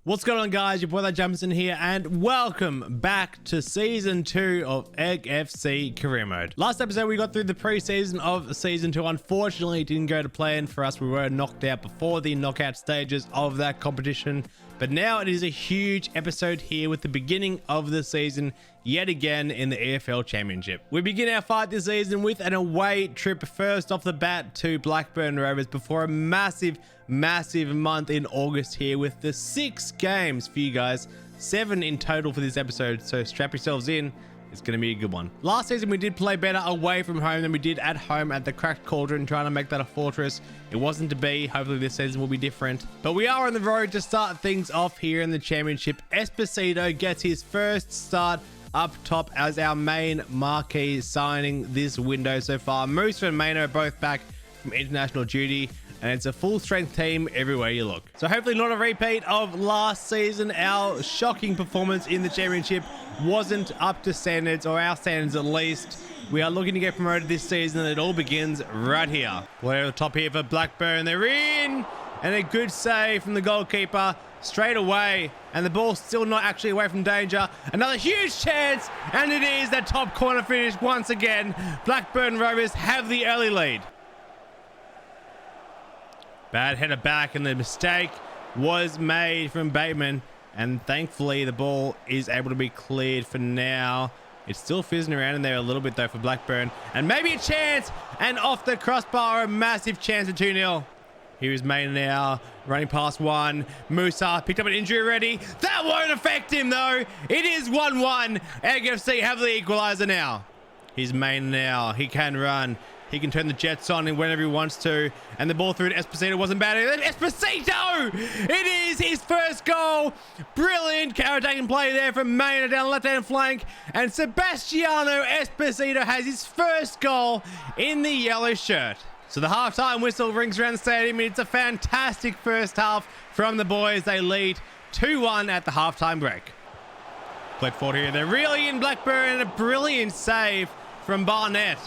What's going on, guys? Your boy that Jamison here, and welcome back to season 2 of Egg FC career mode. Last episode we got through the pre-season of season 2. Unfortunately, it didn't go to plan for us. We were knocked out before the knockout stages of that competition, but now it is a huge episode here with the beginning of the season yet again in the EFL Championship. We begin our fight this season with an away trip first off the bat to Blackburn Rovers before a massive month in August here with the 6 games for you guys, 7 in total for this episode, so strap yourselves in. It's going to be a good one. Last season we did play better away from home than we did at home at the Cracked Cauldron, trying to make that a fortress. It wasn't to be. Hopefully this season will be different, but we are on the road to start things off here in the championship. S2E2 gets his first start up top as our main marquee signing this window so far. Moose and Maino are both back from international duty, and it's a full strength team everywhere you look. So hopefully not a repeat of last season. Our shocking performance in the championship wasn't up to standards, or our standards at least. We are looking to get promoted this season, and it all begins right here. We're at the top here for Blackburn. They're in, and a good save from the goalkeeper straight away, and the ball's still not actually away from danger. Another huge chance, and it is that top corner finish once again. Blackburn Rovers have the early lead. Bad header back, and the mistake was made from Bateman, and thankfully the ball is able to be cleared for now. It's still fizzing around in there a little bit though for Blackburn, and maybe a chance, and off the crossbar, a massive chance of 2-0. Here is Maine now, running past one. Musa picked up an injury already. That won't affect him though. It is 1-1. Egg FC have the equalizer now. Here's Maine now. He can run. He can turn the Jets on whenever he wants to. And the ball through to Esposito wasn't bad. Esposito! It is his first goal. Brilliant counter-attacking play there from Maynard down the left-hand flank. And Sebastiano Esposito has his first goal in the yellow shirt. So the halftime whistle rings around the stadium. It's a fantastic first half from the boys. They lead 2-1 at the halftime break. Played forward here. They're really in Blackburn. A brilliant save from Barnett.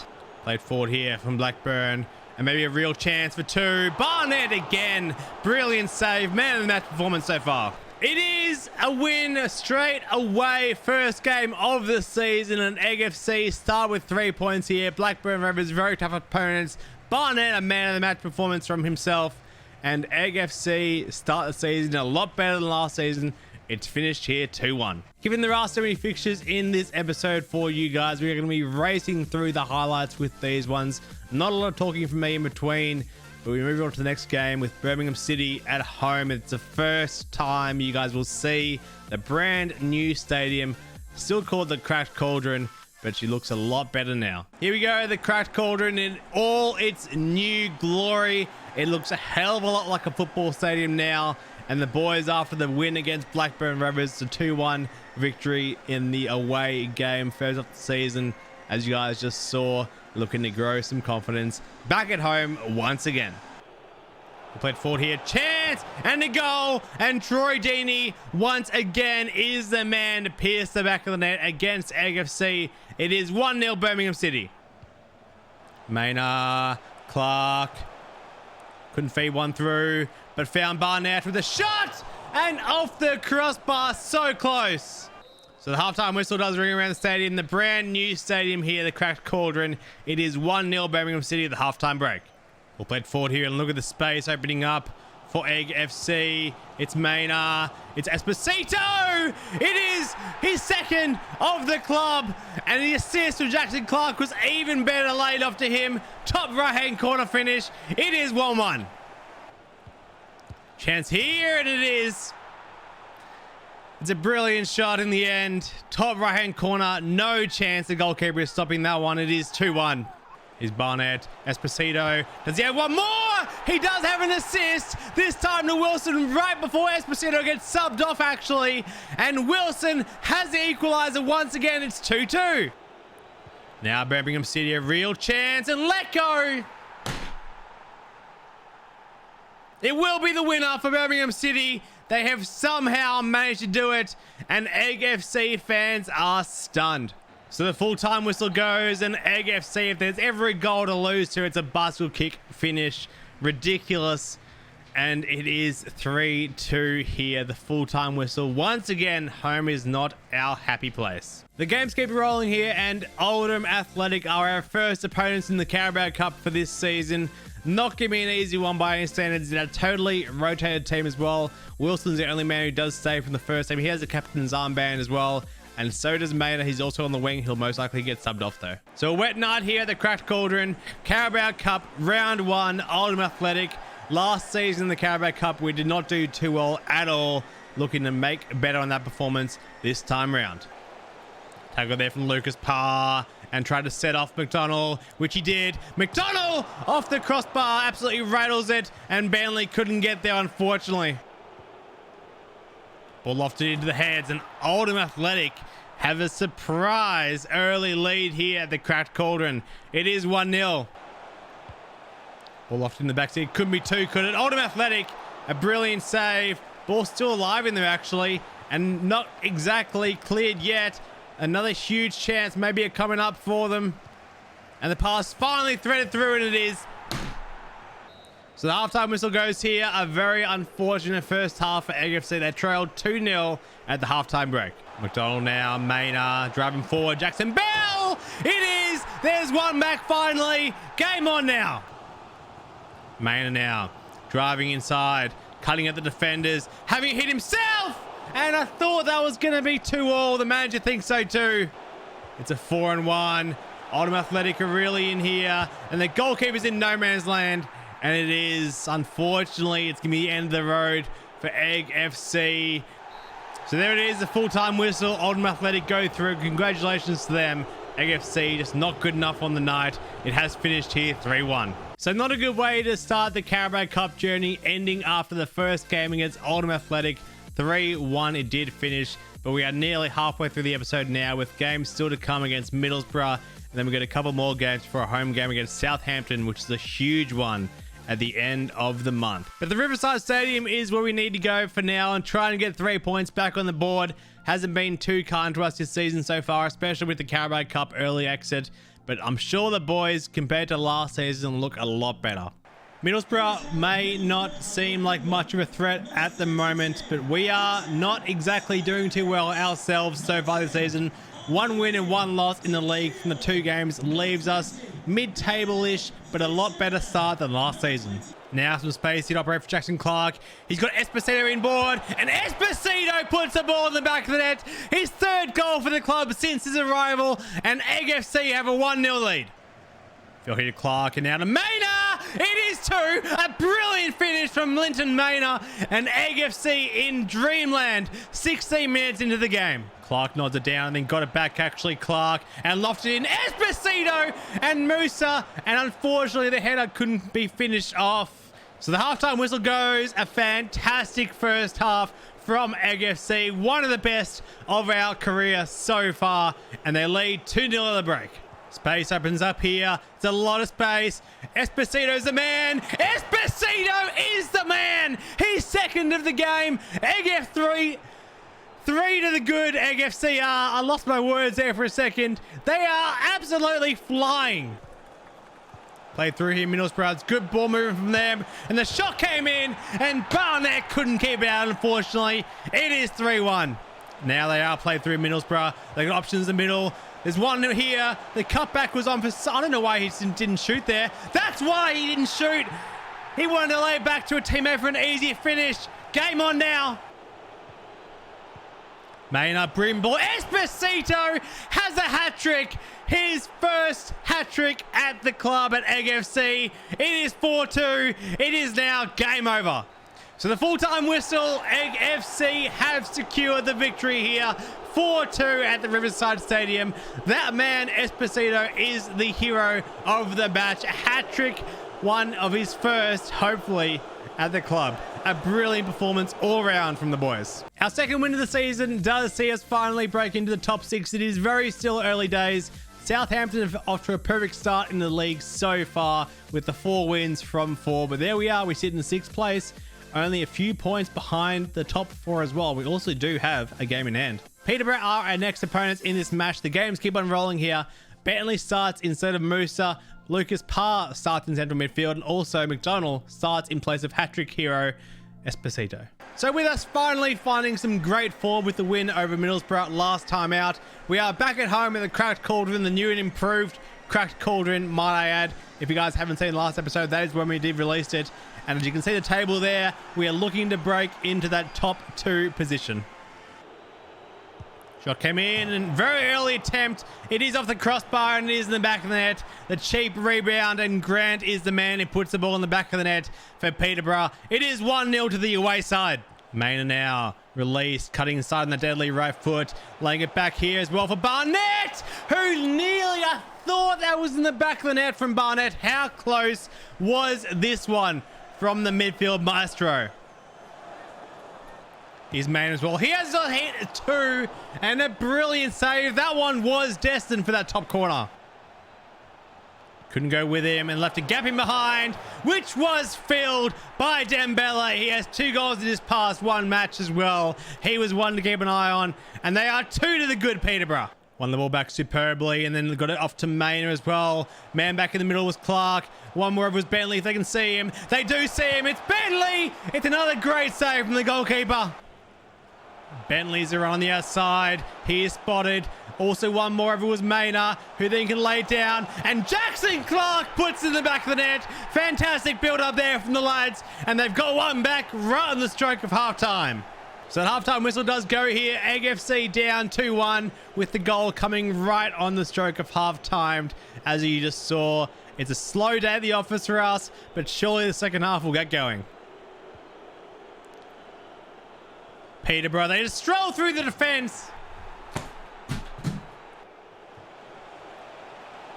Played forward here from Blackburn, and maybe a real chance for 2. Barnett again. Brilliant save. Man of the match performance so far. It is a win straight away. First game of the season, and Egg FC start with 3 points here. Blackburn Rovers, very tough opponents. Barnett, a man of the match performance from himself. And Egg FC start the season a lot better than last season. It's finished here 2-1. Given there are so many fixtures in this episode for you guys, we're going to be racing through the highlights with these ones. Not a lot of talking from me in between, but we move on to the next game with Birmingham City at home. It's the first time you guys will see the brand new stadium, still called the Cracked Cauldron, but she looks a lot better now. Here we go, the Cracked Cauldron in all its new glory. It looks a hell of a lot like a football stadium now. And the boys, after the win against Blackburn Rovers, a 2-1 victory in the away game, first of the season, as you guys just saw, looking to grow some confidence back at home once again. We played forward here, chance, and a goal, and Troy Deeney once again is the man to pierce the back of the net against Egg FC. It is 1-0 Birmingham City. Maynard, Clark, couldn't feed one through, but found Barnett with a shot, and off the crossbar, so close. So the halftime whistle does ring around the stadium, the brand new stadium here, the Cracked Cauldron. It is 1-0 Birmingham City at the halftime break. We'll play it forward here, and look at the space opening up for Egg FC. It's Maynard, it's Esposito. It is his second of the club, and the assist from Jackson Clark was even better laid off to him. Top right-hand corner finish. It is 1-1. Chance here, and it is. It's a brilliant shot in the end. Top right-hand corner. No chance the goalkeeper is stopping that one. It is 2-1. Here's Barnett. Esposito. Does he have one more? He does have an assist. This time to Wilson right before Esposito gets subbed off, actually. And Wilson has the equalizer once again. It's 2-2. Now Birmingham City, a real chance, and let go. It will be the winner for Birmingham City. They have somehow managed to do it, and Egg FC fans are stunned. So the full-time whistle goes, and Egg FC, if there's ever a goal to lose to, it's a bicycle kick finish. Ridiculous. and it is 3-2 here. The full-time whistle. Once again, home is not our happy place. The games keep rolling here, and Oldham Athletic are our first opponents in the Carabao Cup for this season. Not giving me an easy one by any standards. In a totally rotated team as well. Wilson's the only man who does stay from the first team. He has a captain's armband as well. And so does Maynard. He's also on the wing. He'll most likely get subbed off though. So a wet night here at the Cracked Cauldron. Carabao Cup round 1. Oldham Athletic. Last season in the Carabao Cup, we did not do too well at all. Looking to make better on that performance this time round. Tackle there from Lucas Parr. And tried to set off McDonald, which he did. McDonald off the crossbar, absolutely rattles it, and Burnley couldn't get there, unfortunately. Ball lofted into the heads, and Oldham Athletic have a surprise early lead here at the Cracked Cauldron. It is 1-0. Ball lofted in the backseat. Couldn't be two, could it? Oldham Athletic, a brilliant save. Ball still alive in there, actually, and not exactly cleared yet. Another huge chance, maybe a coming up for them. And the pass finally threaded through, and it is. So the halftime whistle goes here. A very unfortunate first half for AFC. They trailed 2-0 at the halftime break. McDonald now, Maynard driving forward. Jackson Bell! It is! There's one back finally. Game on now. Maynard now driving inside, cutting at the defenders, having hit himself! And I thought that was going to be 2-2. The manager thinks so too. It's a 4-1. Oldham Athletic are really in here. And the goalkeeper's in no man's land. And it is, unfortunately, it's going to be the end of the road for Egg FC. So there it is, the full-time whistle. Oldham Athletic go through. Congratulations to them. Egg FC just not good enough on the night. It has finished here 3-1. So not a good way to start the Carabao Cup journey, ending after the first game against Oldham Athletic. 3-1 it did finish, but we are nearly halfway through the episode now with games still to come against Middlesbrough, and then we've got a couple more games for a home game against Southampton, which is a huge one at the end of the month. But the Riverside Stadium is where we need to go for now and try and get 3 points back on the board. Hasn't been too kind to us this season so far, especially with the Carabao Cup early exit, but I'm sure the boys, compared to last season, look a lot better. Middlesbrough may not seem like much of a threat at the moment, but we are not exactly doing too well ourselves so far this season. 1 win and 1 loss in the league from the 2 games leaves us mid-table-ish, but a lot better start than last season. Now some space here to operate for Jackson Clark. He's got Esposito inboard, and Esposito puts the ball in the back of the net. His 3rd goal for the club since his arrival, and Egg FC have a 1-0 lead. Phil here to Clark, and now to Maynard. It is 2. A brilliant finish from Linton Maynard, and Egg FC in dreamland 16 minutes into the game. Clark nods it down and then got it back, actually, Clark, and lofted in Esposito and Musa, and unfortunately the header couldn't be finished off. So the halftime whistle goes. A fantastic first half from Egg FC, one of the best of our career so far, and they lead 2-0 at the break. Space opens up here. It's a lot of space. Esposito's the man. Esposito is the man. He's 2nd of the game. Egg F3. 3 to the good. Egg FC are. I lost my words there for a second. They are absolutely flying. Played through here. Middlesbrough's good ball movement from them. And the shot came in. And Barnett couldn't keep it out, unfortunately. It is 3-1. Now they are played through Middlesbrough. They got options in the middle. There's one here. The cutback was on for... I don't know why he didn't shoot there. That's why he didn't shoot. He wanted to lay it back to a teammate for an easy finish. Game on now. Maynard, brim ball. Esposito has a hat-trick. His first hat-trick at the club at Egg FC. It is 4-2. It is now game over. So the full-time whistle, Egg FC have secured the victory here. 4-2 at the Riverside Stadium. That man, Esposito, is the hero of the match. A hat-trick, one of his first, hopefully, at the club. A brilliant performance all around from the boys. Our second win of the season does see us finally break into the top 6. It is very still early days. Southampton have off to a perfect start in the league so far with the 4 wins from 4. But there we are. We sit in the 6th place. Only a few points behind the top 4 as well. We also do have a game in hand. Peterborough are our next opponents in this match. The games keep on rolling here. Bentley starts instead of Musa. Lucas Parr starts in central midfield, and also McDonald starts in place of hat-trick hero S2E2. So with us finally finding some great form with the win over Middlesbrough last time out, we are back at home at the Cracked Cauldron, the new and improved Cracked Cauldron, might I add. If you guys haven't seen the last episode, that is when we did release it. And as you can see the table there, we are looking to break into that top 2 position. Shot came in, and very early attempt. It is off the crossbar, and it is in the back of the net. The cheap rebound, and Grant is the man who puts the ball in the back of the net for Peterborough. It is 1-0 to the away side. Maynard now released, cutting inside on the deadly right foot, laying it back here as well for Barnett, who nearly, I thought that was in the back of the net from Barnett. How close was this one from the midfield maestro? He's Maynard as well. He has a hit 2 and a brilliant save. That one was destined for that top corner. Couldn't go with him and left a gap in behind, which was filled by Dembele. He has 2 goals in his past 1 match as well. He was one to keep an eye on, and they are 2 to the good Peterborough. Won the ball back superbly, and then got it off to Maynard as well. Man back in the middle was Clark. One more was Bentley if they can see him. They do see him. It's Bentley. It's another great save from the goalkeeper. Bentley's around on the outside. He is spotted. Also one more over was Maynard, who then can lay it down. And Jackson Clark puts it in the back of the net. Fantastic build up there from the lads. And they've got one back right on the stroke of halftime. So the halftime whistle does go here. Egg FC down 2-1 with the goal coming right on the stroke of halftime. As you just saw, it's a slow day at the office for us, but surely the second half will get going. Peterborough, they just stroll through the defense.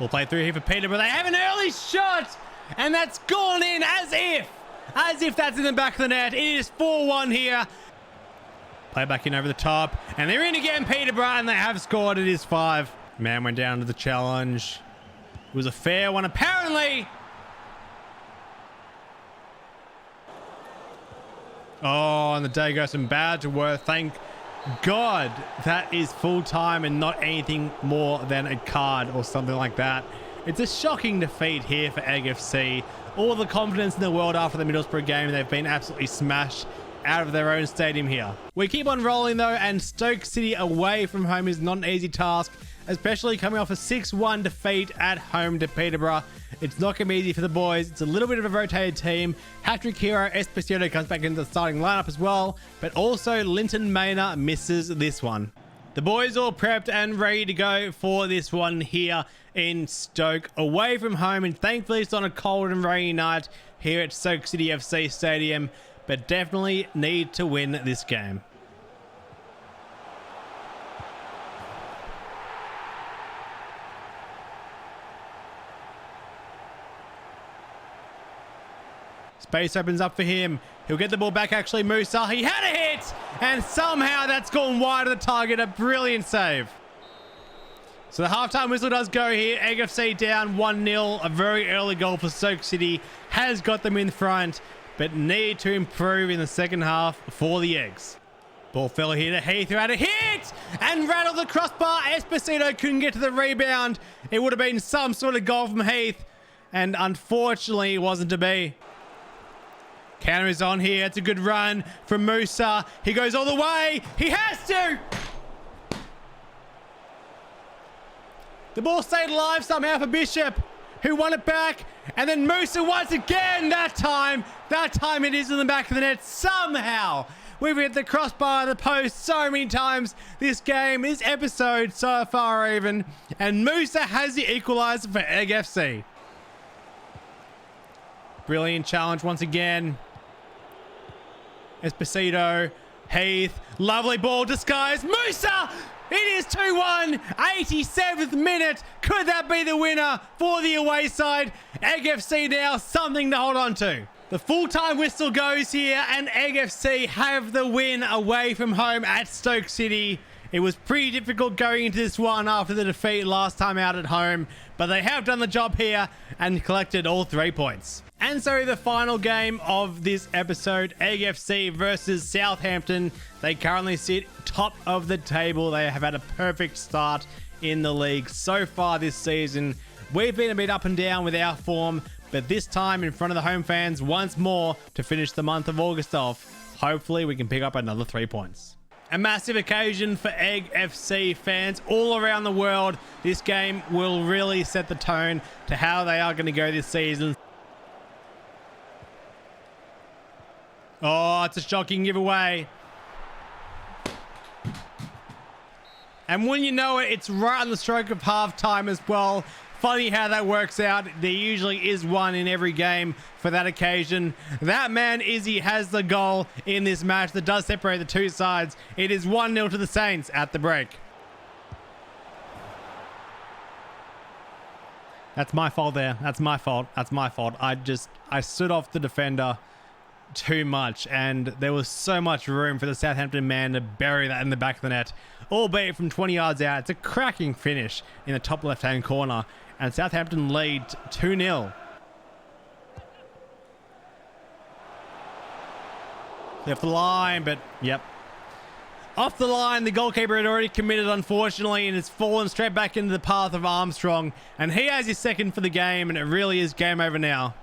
We'll play through here for Peterborough. They have an early shot, and that's gone in as if that's in the back of the net. It is 4-1 here. Play back in over the top, and they're in again, Peterborough, and they have scored. It is 5. Man went down to the challenge. It was a fair one, apparently. Oh, and the day goes from bad to worse. Thank God that is full time and not anything more than a card or something like that. It's a shocking defeat here for Egg FC. All the confidence in the world after the Middlesbrough game. They've been absolutely smashed out of their own stadium here. We keep on rolling though, and Stoke City away from home is not an easy task, especially coming off a 6-1 defeat at home to Peterborough. It's not going to be easy for the boys. It's a little bit of a rotated team. Hat-trick hero S2E2 comes back into the starting lineup as well, but also Linton Maynard misses this one. The boys all prepped and ready to go for this one here in Stoke, away from home, and thankfully it's on a cold and rainy night here at Stoke City FC Stadium, but definitely need to win this game. Space opens up for him. He'll get the ball back, actually. Musa, he had a hit, and somehow that's gone wide of the target. A brilliant save. So the halftime whistle does go here. Egg FC down 1-0. A very early goal for Stoke City has got them in front, but need to improve in the second half for the Eggs. Ball fell here to Heath, who had a hit and rattled the crossbar. S2E2 couldn't get to the rebound. It would have been some sort of goal from Heath, and unfortunately it wasn't to be. Counter is on here. It's a good run from Musa. He goes all the way. He has to. The ball stayed alive somehow for Bishop, who won it back. And then Musa once again. That time it is in the back of the net. Somehow we've hit the crossbar of the post so many times this game, this episode so far even. And Musa has the equalizer for Egg FC. Brilliant challenge once again. S2E2, Heath, lovely ball disguised. Musa! It is 2-1, 87th minute. Could that be the winner for the away side? Egg FC now something to hold on to. The full-time whistle goes here, and Egg FC have the win away from home at Stoke City. It was pretty difficult going into this one after the defeat last time out at home, but they have done the job here and collected all 3 points. And so the final game of this episode, Egg FC versus Southampton. They currently sit top of the table. They have had a perfect start in the league so far this season, We've been a bit up and down with our form, but this time in front of the home fans once more to finish the month of August off. Hopefully we can pick up another 3 points. A massive occasion for Egg FC fans all around the world. This game will really set the tone to how they are going to go this season. Oh, it's a shocking giveaway. And when you know it, it's right on the stroke of half-time as well. Funny how that works out. There usually is one in every game for that occasion. That man, Izzy, has the goal in this match that does separate the two sides. It is 1-0 to the Saints at the break. That's my fault there. That's my fault. That's my fault. I stood off the defender too much, and there was so much room for the Southampton man to bury that in the back of the net, albeit from 20 yards out. It's a cracking finish in the top left-hand corner, and Southampton lead 2-0. Left the line, but yep. Off the line, the goalkeeper had already committed, unfortunately, and it's fallen straight back into the path of Armstrong, and he has his second for the game, and it really is game over now.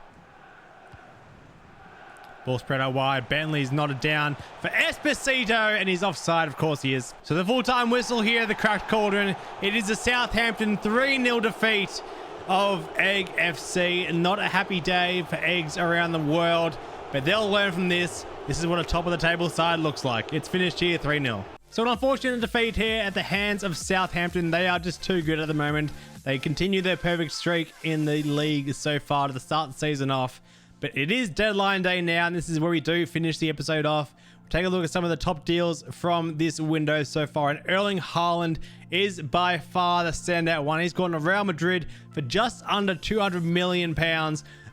Ball spread out wide. Bentley's nodded down for S2E2, and he's offside. Of course he is. So the full-time whistle here at the Cracked Cauldron. It is a Southampton 3-0 defeat of Egg FC. Not a happy day for Eggs around the world, but they'll learn from this. This is what a top-of-the-table side looks like. It's finished here 3-0. So an unfortunate defeat here at the hands of Southampton. They are just too good at the moment. They continue their perfect streak in the league so far to start the season off. But it is deadline day now, and this is where we do finish the episode off. We'll take a look at some of the top deals from this window so far. And Erling Haaland is by far the standout one. He's gone to Real Madrid for just under £200 million.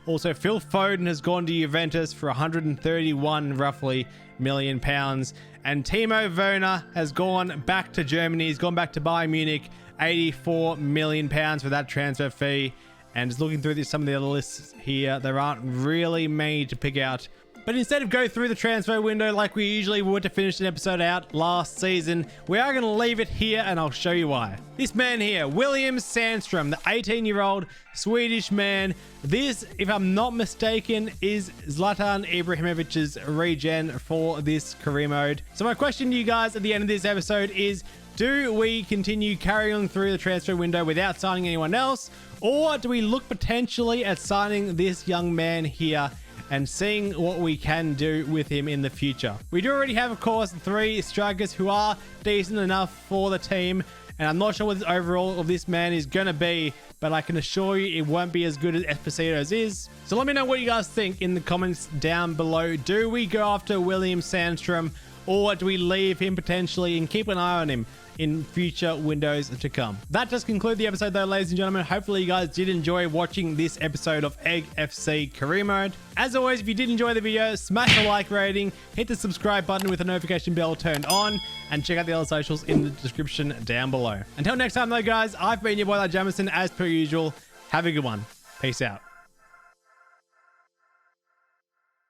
Also, Phil Foden has gone to Juventus for 131 roughly million pounds. And Timo Werner has gone back to Germany. He's gone back to Bayern Munich, 84 million pounds for that transfer fee. And just looking through some of the other lists here, there aren't really many to pick out. But instead of go through the transfer window like we usually would to finish an episode out last season, we are going to leave it here, and I'll show you why. This man here, William Sandstrom, the 18-year-old Swedish man. This, if I'm not mistaken, is Zlatan Ibrahimovic's regen for this career mode. So my question to you guys at the end of this episode is, do we continue carrying through the transfer window without signing anyone else? Or do we look potentially at signing this young man here and seeing what we can do with him in the future? We do already have, of course, 3 strikers who are decent enough for the team. And I'm not sure what the overall of this man is going to be, but I can assure you it won't be as good as Esposito's is. So let me know what you guys think in the comments down below. Do we go after William Sandstrom, or do we leave him potentially and keep an eye on him in future windows to come? That does conclude the episode though, ladies and gentlemen. Hopefully you guys did enjoy watching this episode of Egg FC Career Mode. As always, if you did enjoy the video, smash the like rating, hit the subscribe button with the notification bell turned on, and check out the other socials in the description down below. Until next time though, guys, I've been your boy Jamison as per usual. Have a good one. Peace out.